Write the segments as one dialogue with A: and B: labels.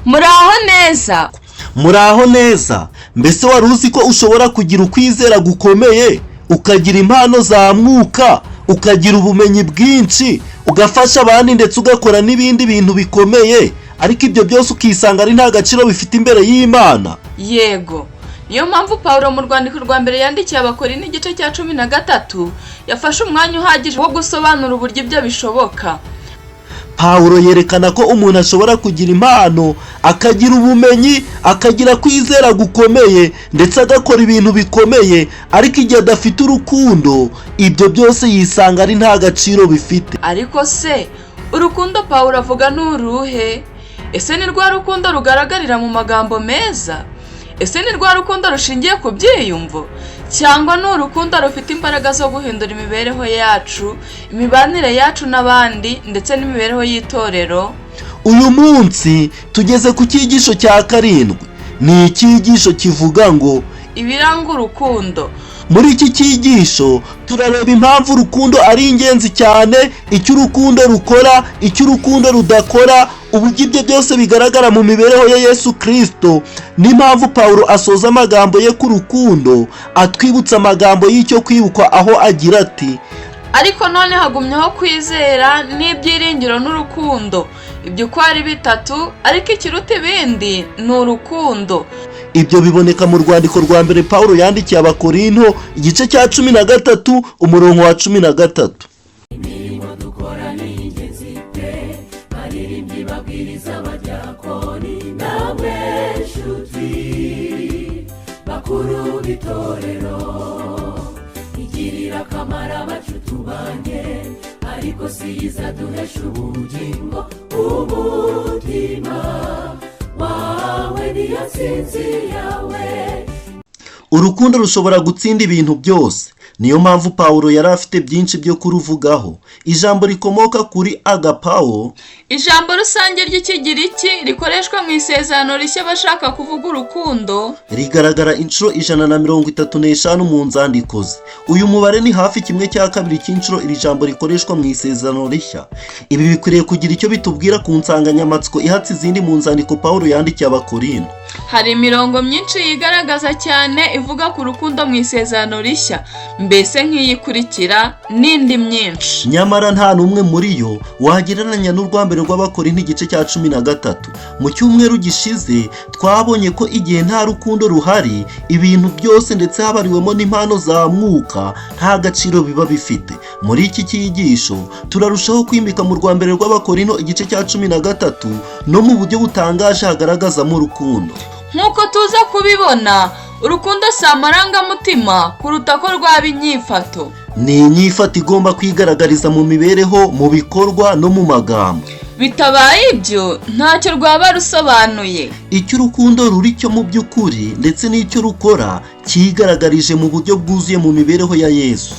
A: Muraho neza.
B: Muraho neza. Mbese wari uzi ko ushobora kugira ukwizera gukomeye, ukagira impano za mwuka, ukagira ubumenyi bwinshi, ugafasha abandi ndetse ugakora n'ibindi bintu bikomeye, ariko ibyo byose ukisanga ari nta gaciro bifite imbere y'Imana?
A: Yego. Niyo mpamvu Pawulo mu rwandiko rwa mbere yandikiye Abakorinto igice cya 13 yafashe umwanya uhagije wo gusobanura uburyo ibyo bishoboka.
B: Pawulo yerekana ko umuntu ashobora kugira impano, akagira ubumenyi, akagira kwizera gukomeye ndetse agakora ibintu bikomeye, ariko igihe adafite urukundo ibyo byose yisanga ari nta gaciro bifite.
A: Ariko se urukundo Pawulo avuga n'uruhe? Ese ni rwa rukundo rugaragarira mu magambo meza? Ese ni rwa rukundo rushingiye ku byiyumvo? Cyangwa ni urukundo rufite imbaraga zo guhindura imibereho yacu, imibanire yacu n'abandi ndetse n'imibereho y'itorero?
B: Uyu munsi tugeze ku kigisho cya 7. Ni ikigisho kivuga ngo
A: Ibiranga Urukundo.
B: Muri iki kigisho turareba impamvu urukundo ari ingenzi cyane, icyo urukundo rukora, icyo urukundo rudakora, uburyo ibyo byose bigaragara mu mibereho ya Yesu Kristo, n'impamvu Pawulo asoza amagambo ye ku rukundo atwibutsa amagambo y'icyo kwibukwa aho agira ati:
A: ariko none hagumyeho kwizera n'ibyiringiro n'urukundo, ibyo uko ari bitatu, ariko ikiruta ibindi ni urukundo.
B: Ibyo biboneka mu rwandiko rwa mbere Pawulo yandikiye Abakorinto igice cya 13 umurongo wa 13.
C: Imirimo dukora ni ingenzi pe, baririmbyi babwiriza abadiyakoni namwe nshuti bakuru b'itorero, igirira akamaro abacuti banjye, ariko si izaduhesha ubugingo. Umutima wawe niyo nsinzi yawe.
B: Urukundo rushobora gutsinda ibintu byose. Niyo mpamvu Pawulo yari afite byinshi byo kuruvugaho. Ijambo rikomoka kuri agapawo,
A: ijambo rusange ry'Ikigiriki rikoreshwa mu isezerano rishya bashaka kuvuga urukundo,
B: rigaragara inshuro 135 mu nzandiko ze. Uyu mubare ni hafi 1/2 cy'inshuro iri jambo rikoreshwa mu isezerano rishya. Ibi bikwiriye kugira icyo bitubwira ku nsanganyamatsiko ihatse izindi mu nzandiko Pawulo yandikiye Abakorinto.
A: Hari imirongo myinshi yigaragaza cyane ivuga ku rukundo mu isezerano rishya, mbese nk'iyikurikira n'indi myinshi.
B: Nyamara nta n'umwe muri yo wagereranya n'urwa mbere rw'Abakorinto igice cya 13. Mu cyumweru gishize twabonye ko igihe nta rukundo ruhari, ibintu byose ndetse habariwemo n'impano za mwuka nta gaciro biba bifite. Muri iki kigisho turarushaho kwimika mu rwa mbere rw'Abakorinto igice cya 13 no mu buryo butangaje hagaragazamo urukundo.
A: Nk'uko tuza kubibona, urukundo si amarangamutima kuruta ko rwaba inyifato.
B: Ni inyifato igomba kwigaragariza mu mibereho, mu bikorwa no mu magambo.
A: Bitabaye ibyo ntacyo rwaba rusobanuye.
B: Icyo urukundo ruri cyo mu by'ukuri ndetse n'icyo rukora cyigaragaje mu buryo bwuzuye mu mibereho ya Yesu.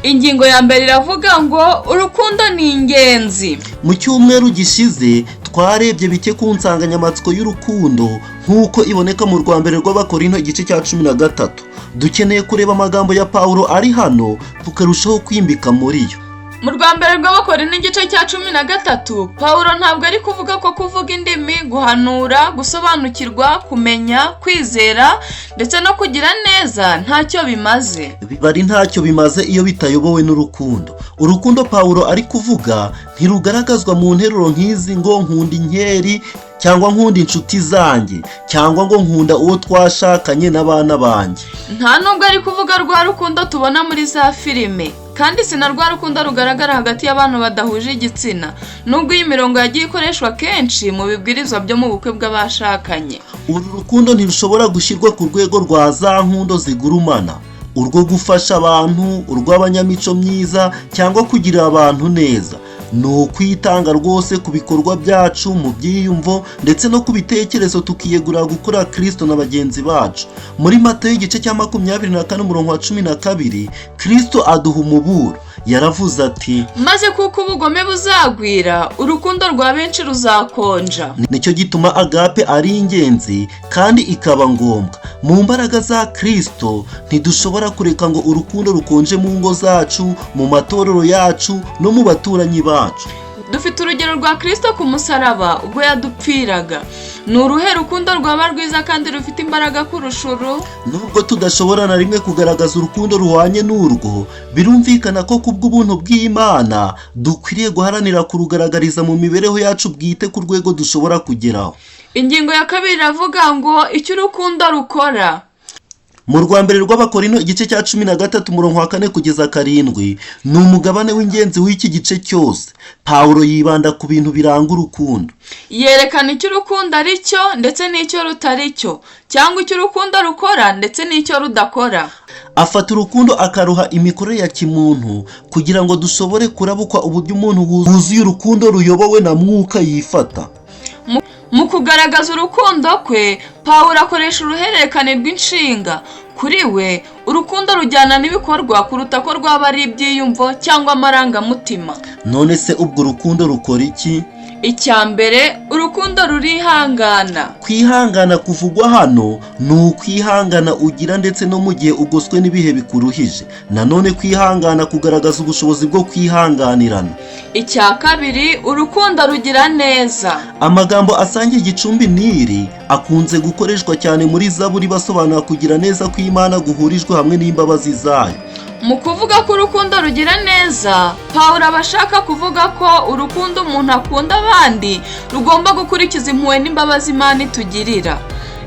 A: Ingingo ya mbere iravuga ngo urukundo ni ingenzi.
B: Mu cyumweru gishize twarebye bike ku nsanganyamatsiko y'urukundo nk'uko iboneka mu rwa mbere rw'Abakorinto igice cya 13. Dukeneye kureba amagambo ya Pawulo ari hano tukarushaho kwimbika muri yo.
A: Mu rwa mbere rw'Abakorinto igice cya 13, Pawulo ntabwo ari kuvuga ko kuvuga indimi, guhanura, gusobanukirwa, kumenya, kwizera ndetse no kugira neza ntacyo bimaze.
B: Bari ntacyo bimaze iyo bitayobowe n'urukundo. Urukundo Pawulo ari kuvuga ntirugaragazwa mu nteruro nk'izi ngo nkunda inkeri, cyangwa nkunda inshuti zanjye, cyangwa ngo nkunda uwo twashakanye n'abana banjye.
A: Nta nubwo ari kuvuga rwa rukundo tubona muri za filime, kandi si na rwa rukundo rugaragara hagati y'abantu badahuje igitsina, nubwo iyi mirongo yagiye ikoreshwa kenshi mu bibwirizwa byo mu bukwe bw'abashakanye.
B: Uru rukundo ntirushobora gushyirwa ku rwego rwa za nkundo zigurumana, urwo gufasha abantu, urw'abanyamico myiza cyangwa kugirira abantu neza. Ni ukwitanga rwose ku bikorwa byacu, mu byiyumvo ndetse no ku bitekerezo, tukiyegura gukora Kristo na bagenzi bacu. Muri Matayo igice cya 24 umurongo wa 12, Kristo aduha umuburo. Yaravuze ati:
A: maze kuko ubugome buzagwira, urukundo rwa benshi ruzakonja.
B: Nicyo gituma agape ari ingenzi kandi ikaba ngombwa. Mu mbaraga za Kristo ntidushobora kureka ngo urukundo rukonje mu ngo zacu, mu matorero yacu no mu baturanyi bacu.
A: dufite urugero rwa Kristo ku musaraba ubwo yadupfiraga. Ni uruhe rukundo rwaba rwiza kandi rufite imbaraga kurusha uru?
B: Nubwo tudashobora na rimwe kugaragaza urukundo ruhwanye n'urwo, birumvikana ko kubw'ubuntu bw'Imana dukwiriye guharanira kurugaragariza mu mibereho yacu bwite ku rwego dushobora kugeraho.
A: Ingingo ya kabiri iravuga ngo icyo urukundo rukora.
B: Mu rwambere rw'Abakorinto igice cya 13 umurongo wa 4 kugeza 7 ni umugabane w'ingenzi w'iki gice cyose. Pawulo yibanda ku bintu biranga urukundo.
A: Yerekana icyo urukundo ari cyo ndetse n'icyo rutari cyo, cyangwa icyo urukundo rukora ndetse n'icyo rudakora.
B: Afata urukundo akaruha imikorere ya kimuntu kugira ngo dushobore kurabukwa uburyo umuntu wuzuye urukundo ruyobowe na mwuka yifata.
A: Mu kugaragaza urukundo kwe, Pawulo akoresha uruhererekane rw'inshinga. Kuri we, urukundo rujyana n'ibikorwa kuruta ko rwaba ari ibyiyumvo cyangwa amarangamutima.
B: None se ubwo urukundo rukora iki?
A: Icya mbere, urukundo rurihangana.
B: Kwihangana kuvugwa hano ni ukwihangana ugira ndetse no mu gihe ugoswe n'ibihe bikuruhije. Nanone kwihangana kugaragaza ubushobozi bwo kwihanganirana.
A: Icya kabiri, urukundo rugira neza.
B: Amagambo asangiye igicumbi n'iri akunze gukoreshwa cyane muri Zaburi basobanura kugira neza kw'Imana guhurijwe hamwe n'imbabazi zayo.
A: Mu kuvuga ko urukundo rugira neza, Pawulo aba ashaka kuvuga ko urukundo umuntu akunda abandi rugomba gukurikiza impuhwe n'imbabazi Imana itugirira.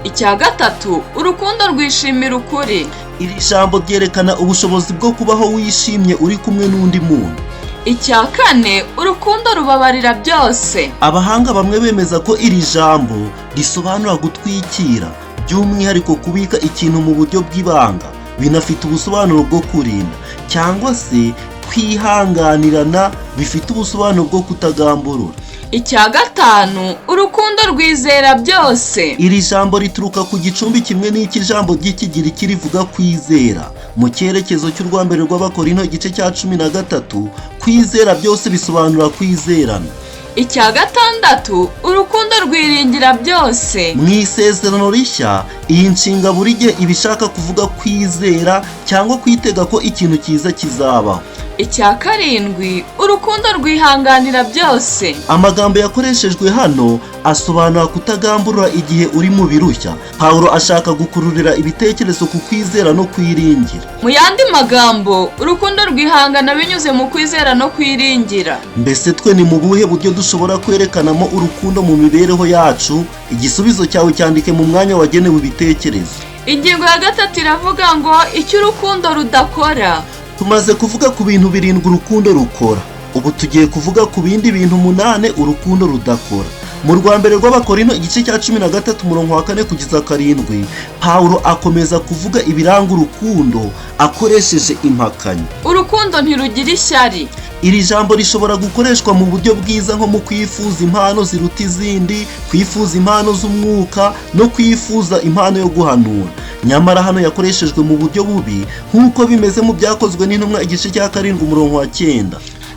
A: Icya gatatu, urukundo rwishimira ukuri.
B: Iri jambo ryerekana ubushobozi bwo kubaho wishimye uri kumwe n'undi muntu.
A: Icya kane, urukundo rubabarira byose.
B: Abahanga bamwe bemeza ko iri jambo risobanura gutwikira, by'umwihariko kubika ikintu mu buryo bw'ibanga, binafite ubusobanuro bwo kurinda, cyangwa se kwihanganirana bifite ubusobanuro bwo kutagamburura.
A: Icya gatanu, urukundo rwizera byose.
B: Iri jambo rituruka ku gicumbi kimwe n'iki jambo ry'Ikigiriki rivuga kwizera. Mu cyerekezo cy'urwambere rw'Abakorinto igice cya 13, kwizera byose bisobanura kwizerana.
A: Icya gatandatu, urukundo rwiringira byose.
B: Mu isezerano rishya, iyi nshinga buri gihe iba ishaka kuvuga kwizera cyangwa kwitega ko ikintu cyiza kizabaho.
A: Icya karindwi, urukundo rwihanganira byose.
B: Amagambo yakoreshejwe hano asobanura kutagamburura igihe uri mu birushya. Pawulo ashaka gukururira ibitekerezo ku kwizera no kwiringira.
A: Mu yandi magambo, urukundo rwihangana binyuze mu kwizera no kwiringira.
B: Mbese twe ni mu buhe buryo dushobora kwerekanamo urukundo mu mibereho yacu? Igisubizo cyawe cyandike mu mwanya wagenewe ibitekerezo.
A: Ingingo ya gatatu iravuga ngo icyo urukundo rudakora.
B: Tumaze kuvuga ku bintu birindwi urukundo rukora. Ubu tugiye kuvuga ku bindi bintu 8 urukundo rudakora. Mu rwambere rw'Abakorinto igice cya 13 umurongo wa 4 kugeza 7, Pawulo akomeza kuvuga ibiranga urukundo akoresheje impakanyi.
A: Urukundo ntirugira ishyari.
B: Iri jambo rishobora gukoreshwa mu buryo bwiza nko mu kwifuza impano ziruta izindi, kwifuza impano z'umwuka no kwifuza impano yo guhanura. Nyamara hano yakoreshejwe mu buryo bubi nk'uko bimeze mu byakozwe n'intumwa igice cya 7 umurongo wa 9.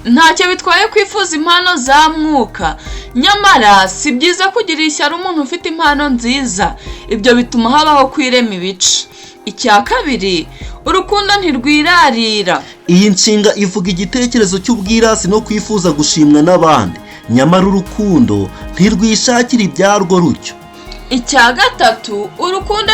A: Ntacyo bitwaye kwifuza impano za mwuka, nyamara si byiza kugira ishyari umuntu ufite impano nziza. Ibyo bituma habaho kwirema ibice. Icya kabiri, urukundo ntirwirarira.
B: Iyi nshinga ivuga igitekerezo cy'ubwirasi no kwifuza gushimwa n'abandi, nyamara urukundo ntirwishakira ibyarwo rutyo.
A: Icya gatatu, urukundo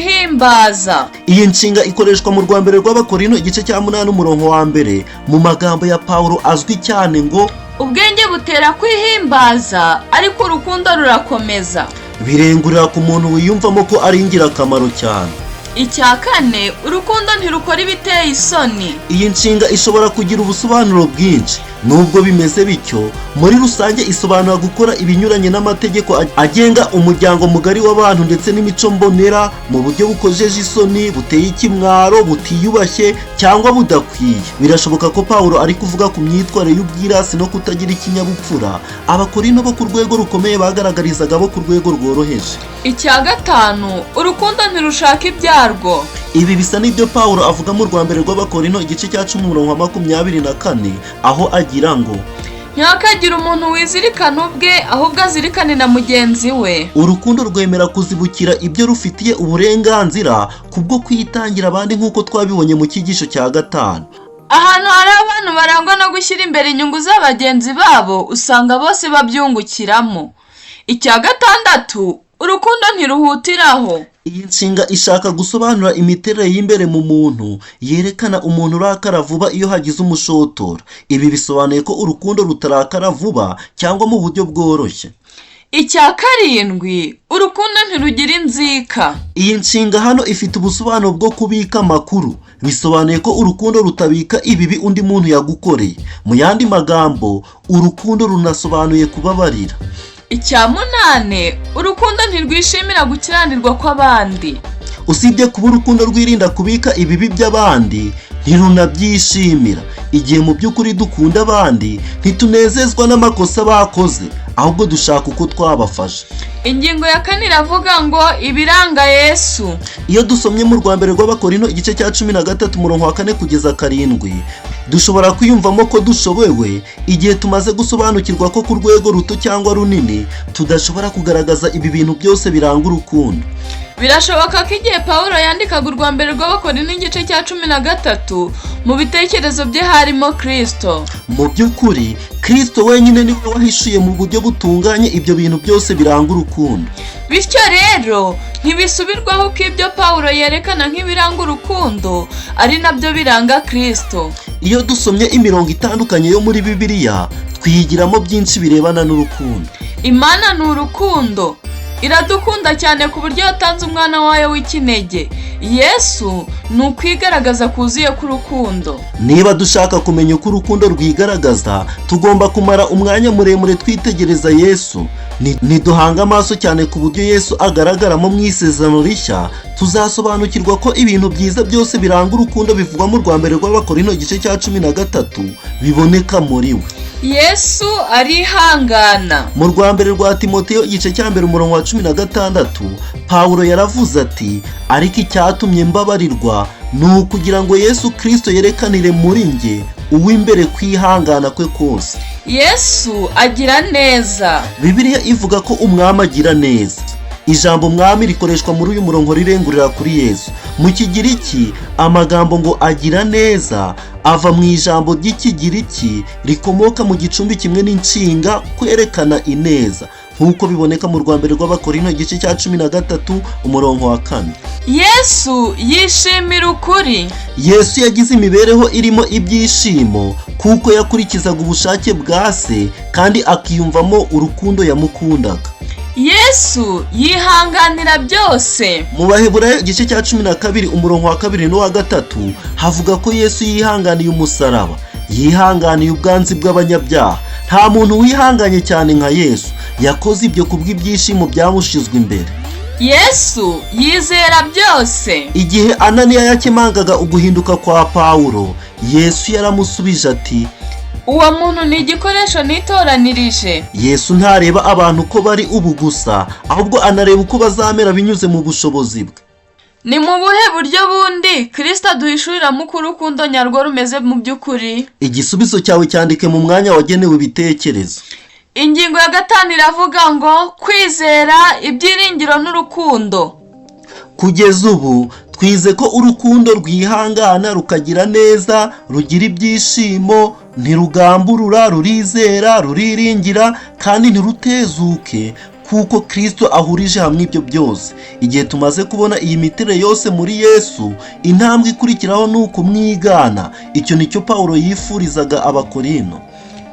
A: ntirwihimbaza.
B: Iyi nshinga ikoreshwa mu rwambere rw'Abakorinto igice cya 8 umurongo wa 1 mu magambo ya Pawulo azwi cyane ngo
A: ubwenge butera kwihimbaza ariko urukundo rurakomeza.
B: Birengurira ku muntu wiyumvamo ko ari ingirakamaro cyane.
A: Icya kane, urukundo ntirukora ibiteye isoni.
B: Iyi nshinga ishobora kugira ubusobanuro bwinshi. Nubwo bimeze bityo, muri rusange isobanura gukora ibinyuranye n'amategeko agenga umuryango mugari w'abantu ndetse n'imico mbonera mu buryo bukojeje isoni, buteye ikimwaro, butiyubashye cyangwa budakwiye. Birashoboka ko Pawulo ari kuvuga ku myitwarire y'ubwirasi no kutagira ikinyabupfura Abakorinto bo ku rwego rukomeye bagaragarizaga bo ku rwego rworoheje.
A: Icya gatanu, urukundo ntirushaka ibyarwo.
B: Ibi bisa n'ibyo Pawulo avuga mu rwambere rw'Abakorinto igice cya 10 umurongo wa 24 aho agira ngo
A: ntihakagire umuntu wizirikana ubwe ahubwo azirikane na mugenzi we.
B: Urukundo rwemera kuzibukira ibyo rufitiye uburenganzira kubwo kwitangira abandi nk'uko twabibonye mu kigisho cya 5.
A: ahantu hari abantu barangwa no gushyira imbere inyungu z'abagenzi babo usanga bose babyungukiramo. Icya gatandatu, urukundo ntiruhutiraho.
B: Iyi nshinga ishaka gusobanura imiterere y'imbere mu muntu yerekana umuntu urakara vuba iyo hagize umushotora. Ibi bisobanuye ko urukundo rutarakara vuba cyangwa mu buryo bworoshye.
A: Icya karindwi, urukundo ntirugira inzika.
B: Iyi nshinga hano ifite ubusobanuro bwo kubika amakuru. Bisobanuye ko urukundo rutabika ibibi undi muntu yagukoreye. Mu yandi magambo, urukundo runasobanuye kubabarira.
A: Icya munane, urukundo ntirwishimira gukiranirwa kw'abandi.
B: Usibye kuba urukundo rwirinda kubika ibibi by'abandi, ntirunabyishimira. Igihe mu by'ukuri dukunda abandi, ntitunezezwa n'amakosa bakoze, ahubwo dushaka uko twabafasha.
A: Ingingo ya 4 iravuga ngo ibiranga Yesu.
B: Iyo dusomye mu rwambere rw'Abakorinto igice cya 13 umurongo wa 4 kugeza 7, dushobora kwiyumvamo ko dushobowe igihe tumaze gusobanukirwa ko ku rwego ruto cyangwa runini tudashobora kugaragaza ibi bintu byose biranga urukundo.
A: Birashoboka ko igihe Pawulo yandikaga urwambere rw'Abakorinto igice cya 13 mu bitekerezo bye harimo Kristo.
B: Mu by'ukuri Kristo wenyine niwe wahishuye mu buryo butunganye ibyo bintu byose biranga urukundo.
A: Bityo rero ntibisubirwaho ko ibyo Pawulo yerekana nk'ibiranga urukundo ari nabyo biranga Kristo.
B: Iyo dusomye imirongo itandukanye yo muri Bibiliya twigiramo byinshi birebana n'urukundo.
A: Imana ni urukundo. Iradukunda cyane ku buryo yatanze umwana wayo w'ikinege. Yesu ni ukwigaragaza kuzuye k'urukundo.
B: Niba dushaka kumenya uko urukundo rwigaragaza, tugomba kumara umwanya muremure twitegereza Yesu. Niduhanga amaso cyane ku buryo Yesu agaragaramo mu isezerano rishya, tuzasobanukirwa ko ibintu byiza byose biranga urukundo bivugwa mu rwambere rw'Abakorinto igice cya 13 biboneka muri we.
A: Yesu arihangana.
B: Mu rwambere rwa Timoteyo igice cya 1 umurongo wa 16, Pawulo yaravuze ati, ariko icyatumye mbabarirwa ni ukugira ngo Yesu Kristo yerekanire muri nge uw'imbere kwihangana kwe kose.
A: Yesu agira neza.
B: Bibiliya ivuga ko umwami agira neza. Ijambo mwami rikoreshwa muri uyu murongo rirengurira kuri Yesu. Mu Kigiriki amagambo ngo agira neza ava mu ijambo ry'Ikigiriki rikomoka mu gicumbi kimwe n'inshinga kwerekana ineza, nk'uko biboneka mu rwambere rw'Abakorinto igice cya 13 umurongo wa 4.
A: Yesu yishimira ukuri.
B: Yesu yagize imibereho irimo ibyishimo kuko yakurikizaga ubushake bwa Se kandi akiyumvamo urukundo yamukundaga.
A: Yesu yihanganira byose.
B: Mu Baheburayo igice cya 12 umurongo wa 2 n'uwa 3 havuga ko Yesu yihanganiye umusaraba, yihanganiye ubwanzi bw'abanyabyaha. Nta muntu wihanganye cyane nka Yesu. Yakoze ibyo kubw'ibyishimo byamushizwe imbere.
A: Yesu yizera byose.
B: Igihe Ananiya yakemangaga uguhinduka kwa Pawulo, Yesu yaramusubije ati,
A: uwo muntu ni igikoresho nitoranirije.
B: Yesu ntareba abantu ko bari ubu gusa, ahubwo anareba uko bazamera binyuze mu bushobozi bwe.
A: Ni mu buhe buryo bundi Kristo aduhishuriramo uko urukundo nyarwo rumeze mu by'ukuri?
B: Igisubizo cyawe cyandike mu mwanya wagenewe ibitekerezo.
A: Ingingo ya 5 iravuga ngo kwizera, ibyiringiro n'urukundo.
B: Kugeza ubu twize ko urukundo rwihangana, rukagira neza, rugira ibyishimo, ntirugamburura, rurizera, ruriringira kandi ntirutezuke, kuko Kristo ahurije hamwe ibyo byose. Igihe tumaze kubona iyi miterere yose muri Yesu, intambwe ikurikiraho ni ukumwigana. Icyo nicyo Pawulo yifurizaga Abakorinto.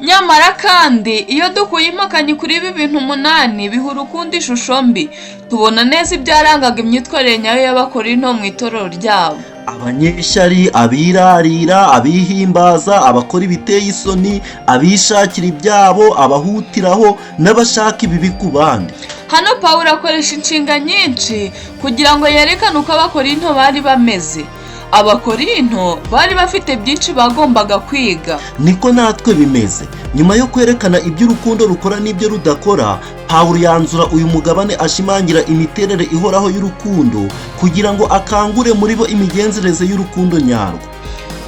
A: Nyamara kandi iyo dukuye impakanyi kuri ibi bintu 8 biha urukundo ishusho mbi, tubona neza ibyarangaga imyitwarire nyayo y'Abakorinto mu itorero ryabo.
B: Abanyeshyari, abirarira, abihimbaza, abakora ibiteye isoni, abishakira ibyabo, abahutiraho n'abashaka ibibi ku bandi.
A: Hano Pawulo akoresha inshinga nyinshi kugira ngo yerekane uko Abakorinto bari bameze. Abakorinto bari bafite byinshi bagombaga kwiga.
B: Niko natwe bimeze. Nyuma yo kwerekana ibyo urukundo rukora n'ibyo rudakora, Pawulo yanzura uyu mugabane ashimangira imiterere ihoraho y'urukundo kugira ngo akangure muri bo imigenzereze y'urukundo nyarwo.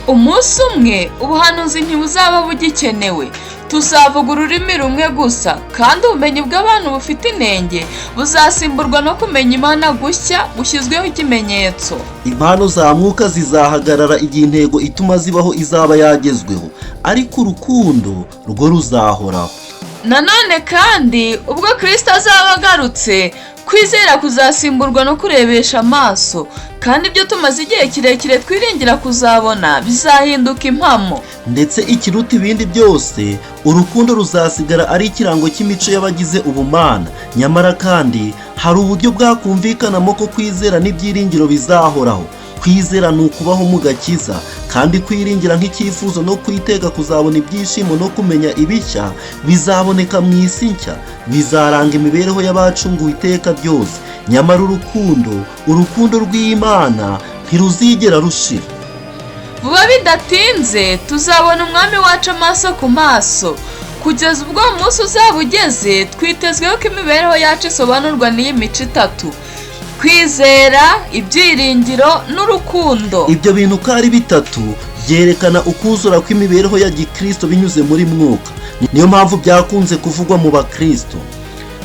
A: umunsi umwe ubuhanuzi ntibuzaba bugikenewe, tuzavuga ururimi rumwe gusa, kandi ubumenyi bw'abantu bufite inenge buzasimburwa no kumenya Imana gushya gushyizweho ikimenyetso.
B: impano za mwuka zizahagarara igihe intego ituma zibaho izaba yagezweho, ariko urukundo rwo ruzahoraho.
A: Nanone kandi ubwo Kristo azaba agarutse, kwizera kuzasimburwa no kurebesha amaso, kandi ibyo tumaze igihe kirekire twiringira kuzabona bizahinduka impamo.
B: Ndetse ikiruta ibindi byose, urukundo ruzasigara ari ikirango cy'imico y'abagize ubumana. Nyamara kandi hari uburyo bwakumvikanamo ko kwizera n'ibyiringiro bizahoraho. Kwizera ni ukubaho mu gakiza, kandi kwiringira nk'icyifuzo no kwitega kuzabona ibyishimo no kumenya ibishya bizaboneka mu isi nshya, bizaranga imibereho y'abacunguwe iteka byose. Nyamara urukundo rw'Imana ntiruzigera rushira.
A: Vuba bidatinze tuzabona umwami wacu amaso ku maso. Kugeza ubwo umunsi uzaba ugeze, twitezweho ko imibereho yacu isobanurwa n'iyi mico itatu: kwizera, ibyiringiro n'urukundo.
B: Ibyo bintu uko ari bitatu byerekana ukuzura kw'imibereho ya gikristo binyuze muri mwuka. Niyo mpamvu byakunze kuvugwa mu bakristo.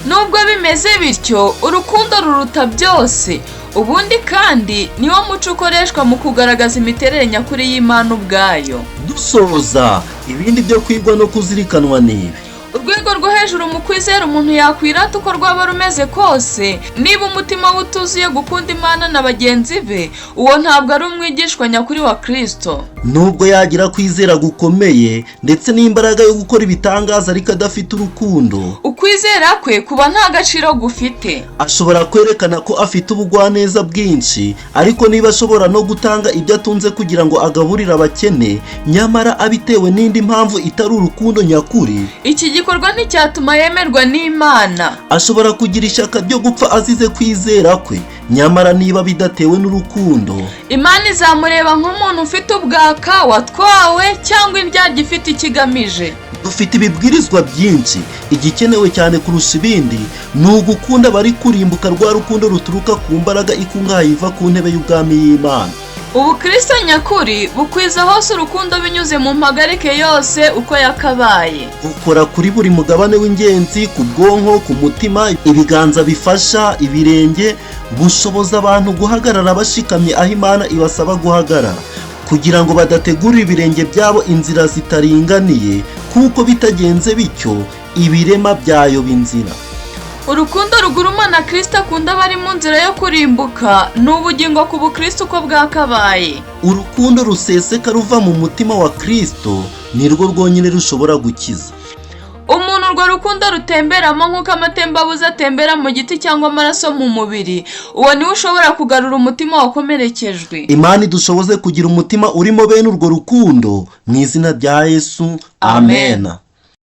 A: Nubwo bimeze bityo, urukundo ruruta byose. Ubundi kandi niwo muco ukoreshwa mu kugaragaza imiterere nyakuri y'Imana ubwayo.
B: Dusoza, ibindi byo kwigwa no kuzirikanwa n'ibi:
A: urwego rwo hejuru mu kwizera umuntu yakwirata uko rwaba rumeze kose, niba umutima we utuzuye gukunda Imana na bagenzi be, uwo ntabwo ari umwigishwa nyakuri wa Kristo.
B: Nubwo yagira kwizera gukomeye ndetse n'imbaraga yo gukora ibitangaza, ariko adafite urukundo,
A: ukwizera kwe kuba nta gaciro gufite.
B: ashobora kwerekana ko afite ubugwaneza bwinshi, ariko niba ashobora no gutanga ibyo atunze kugira ngo agaburire abakene, nyamara abitewe n'indi mpamvu itari urukundo nyakuri,
A: iki gikorwa nticyatuma yemerwa n'Imana.
B: ashobora kugira ishyaka ryo gupfa azize kwizera kwe, nyamara niba bidatewe n'urukundo,
A: Imana izamureba nk'umuntu ufite ubwaka, watwawe, cyangwa indyarya ifite ikigamije.
B: dufite ibibwirizwa byinshi. Igikenewe cyane kurusha ibindi ni ugukunda abari kurimbuka, rwa rukundo ruturuka ku mbaraga ikungahaye iva ku ntebe y'ubwami y'Imana.
A: Ubu Kristo nyakuri bukwiza hose urukundo binyuze mu mpagarike yose uko yakabaye.
B: Ukora kuri buri mugabane w'ingenzi: ku bwonko, ku mutima, ibiganza bifasha, ibirenge. Bushoboza abantu guhagarara bashikamye aho Imana ibasaba guhagarara, kugira ngo badategurira ibirenge byabo inzira zitaringaniye, kuko bitagenze bityo ibirema byayoba inzira.
A: Urukundo rugurumana Kristo akunda bari mu nzira yo kurimbuka ni ubugingo ku bukristo uko bwakabaye.
B: Urukundo ruseseka ruva mu mutima wa Kristo nirwo rwonyine rushobora gukiza.
A: Umuntu urwo rukundo rutemberamo nk'uko amatembabuzi atembera mu giti cyangwa amaraso mu mubiri, uwo niwe ushobora kugarura umutima wakomerekejwe.
B: Imana idushoboze kugira umutima urimo bene urwo rukundo, mu izina rya Yesu,
A: Amen.
B: amen.